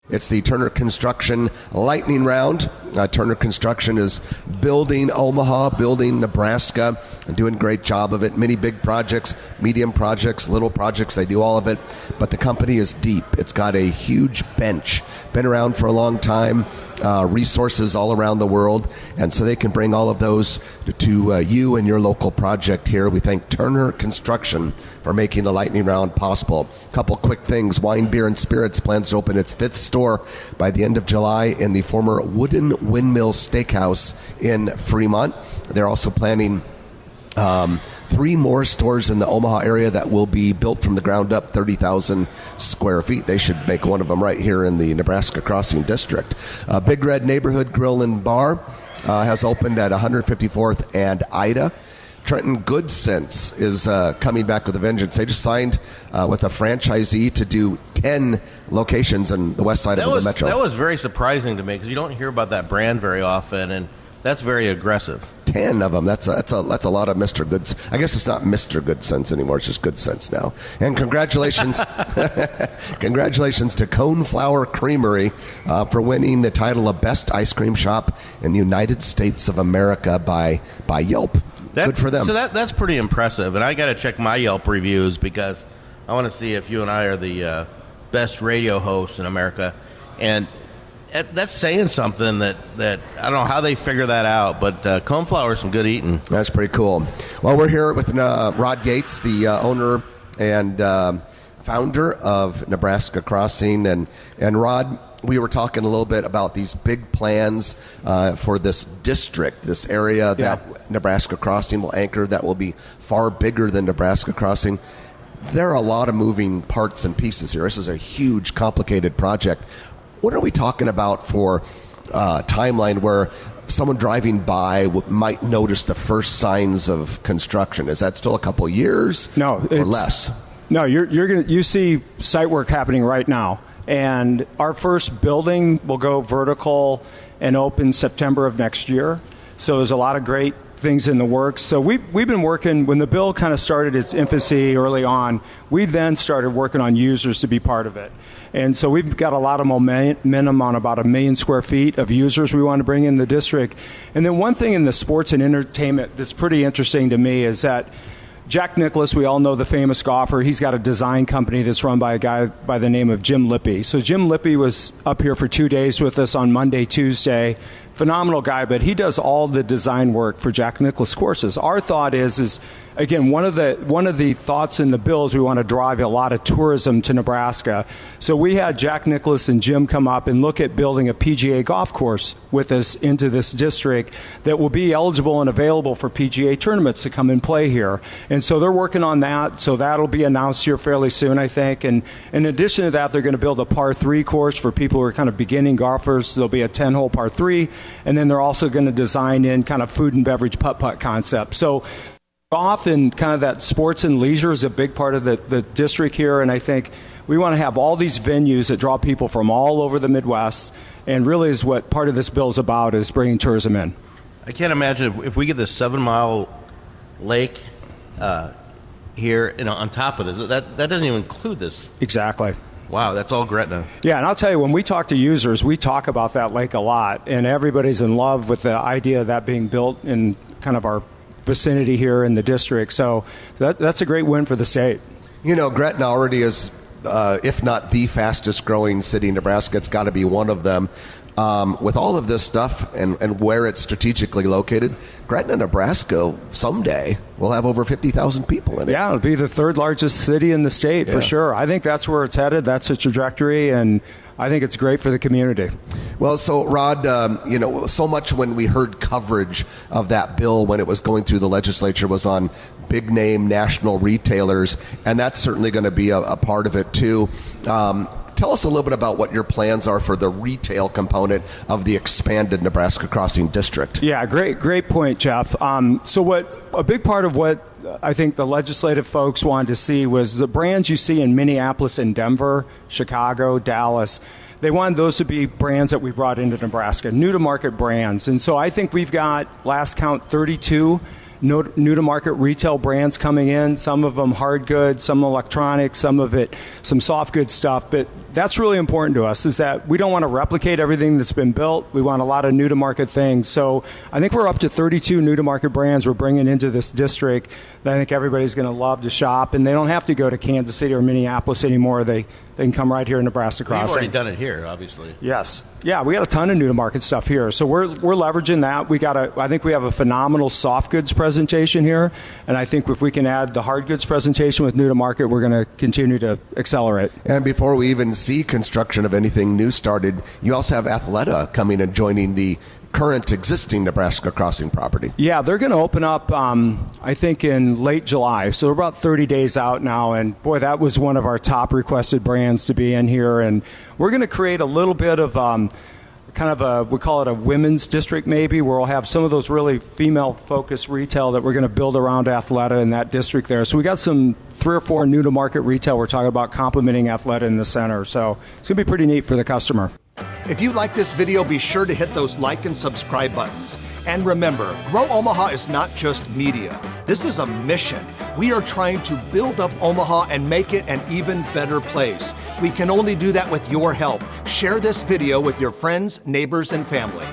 It's the Turner Construction Lightning Round. Turner Construction is building Omaha, building Nebraska, and doing a great job of it. Many big projects, medium projects, little projects, they do all of it. But the company is deep. It's got a huge bench, been around for a long time, resources all around the world, and so they can bring all of those to you and your local project here. We thank Turner Construction for making the Lightning Round possible. A couple quick things. Wine, Beer, and Spirits plans to open its 5th store by the end of July in the former Wooden Windmill Steakhouse in Fremont. They're also planning 3 more stores in the Omaha area that will be built from the ground up, 30,000 square feet. They should make one of them right here in the Nebraska Crossing District. Big Red Neighborhood Grill and Bar has opened at 154th and Ida. Trenton Good Sense is coming back with a vengeance. They just signed with a franchisee to do 10 locations on the west side of the metro. That was very surprising to me because you don't hear about that brand very often, and that's very aggressive. 10 of them. That's a lot of Mr. Good. I guess it's not Mr. Good Sense anymore. It's just Good Sense now. And congratulations, congratulations to Coneflower Creamery for winning the title of Best Ice Cream Shop in the United States of America by Yelp. Good for them. So that's pretty impressive. And I got to check my Yelp reviews because I want to see if you and I are the best radio hosts in America. And that's saying something that I don't know how they figure that out, but coneflower is some good eating. That's pretty cool. Well, we're here with Rod Yates, the owner and founder of Nebraska Crossing. And Rod, we were talking a little bit about these big plans for this district, this area that Nebraska Crossing will anchor that will be far bigger than Nebraska Crossing. There are a lot of moving parts and pieces here. This is a huge, complicated project. What are we talking about for timeline where someone driving by might notice the first signs of construction? Is that still a couple years? No, or less? No, you see site work happening right now. And our first building will go vertical and open September of next year. So there's a lot of great things in the works. So we've been working, when the bill kind of started its infancy early on, we then started working on users to be part of it. And so we've got a lot of momentum on about 1 million square feet of users we want to bring in the district. And then one thing in the sports and entertainment that's pretty interesting to me is that Jack Nicklaus, we all know the famous golfer. He's got a design company that's run by a guy by the name of Jim Lippy. So Jim Lippy was up here for 2 days with us on Monday, Tuesday. Phenomenal guy, but he does all the design work for Jack Nicklaus courses. Our thought is again, one of the thoughts in the bill is we want to drive a lot of tourism to Nebraska. So we had Jack Nicklaus and Jim come up and look at building a PGA golf course with us into this district that will be eligible and available for PGA tournaments to come and play here. And so they're working on that. So that'll be announced here fairly soon, I think. And in addition to that, they're going to build a par 3 course for people who are kind of beginning golfers. There'll be a 10-hole par 3. And then they're also going to design in kind of food and beverage putt-putt concept. So golf and kind of that sports and leisure is a big part of the district here. And I think we want to have all these venues that draw people from all over the Midwest. And really is what part of this bill is about, is bringing tourism in. I can't imagine if we get this 7-mile lake here, on top of this. That doesn't even include this. Exactly. Wow, that's all Gretna. Yeah, and I'll tell you, when we talk to users, we talk about that lake a lot, and everybody's in love with the idea of that being built in kind of our vicinity here in the district. So that's a great win for the state. Gretna already is, if not the fastest growing city in Nebraska, it's got to be one of them. With all of this stuff and where it's strategically located, Gretna, Nebraska, someday will have over 50,000 people in it. Yeah, it'll be the 3rd largest city in the state for sure. I think that's where it's headed. That's the trajectory, and I think it's great for the community. Well, so Rod, so much when we heard coverage of that bill when it was going through the legislature was on big name national retailers, and that's certainly going to be a part of it too. Tell us a little bit about what your plans are for the retail component of the expanded Nebraska Crossing District. Yeah, great point, Jeff. So a big part of what I think the legislative folks wanted to see was the brands you see in Minneapolis and Denver, Chicago, Dallas. They wanted those to be brands that we brought into Nebraska, new to market brands. And so I think we've got, last count, 32 new to market retail brands coming in, some of them hard goods, some electronics, some of it some soft goods stuff. But that's really important to us, is that we don't want to replicate everything that's been built. We want a lot of new to market things. So I think we're up to 32 new to market brands we're bringing into this district that I think everybody's going to love to shop, and they don't have to go to Kansas City or Minneapolis anymore. They can come right here in Nebraska You've Crossing. already done it here, obviously. Yes. Yeah, we got a ton of new to market stuff here. So we're leveraging that. I think we have a phenomenal soft goods presentation here, and I think if we can add the hard goods presentation with new to market, we're going to continue to accelerate. And before we even see construction of anything new started, you also have Athleta coming and joining the current existing Nebraska Crossing property. Yeah, they're going to open up, I think, in late July. So we're about 30 days out now. And boy, that was one of our top requested brands to be in here. And we're going to create a little bit of we call it a women's district maybe, where we'll have some of those really female-focused retail that we're going to build around Athleta in that district there. So we got some 3 or 4 new-to-market retail we're talking about complementing Athleta in the center. So it's going to be pretty neat for the customer. If you like this video, be sure to hit those like and subscribe buttons. And remember, Grow Omaha is not just media. This is a mission. We are trying to build up Omaha and make it an even better place. We can only do that with your help. Share this video with your friends, neighbors, and family.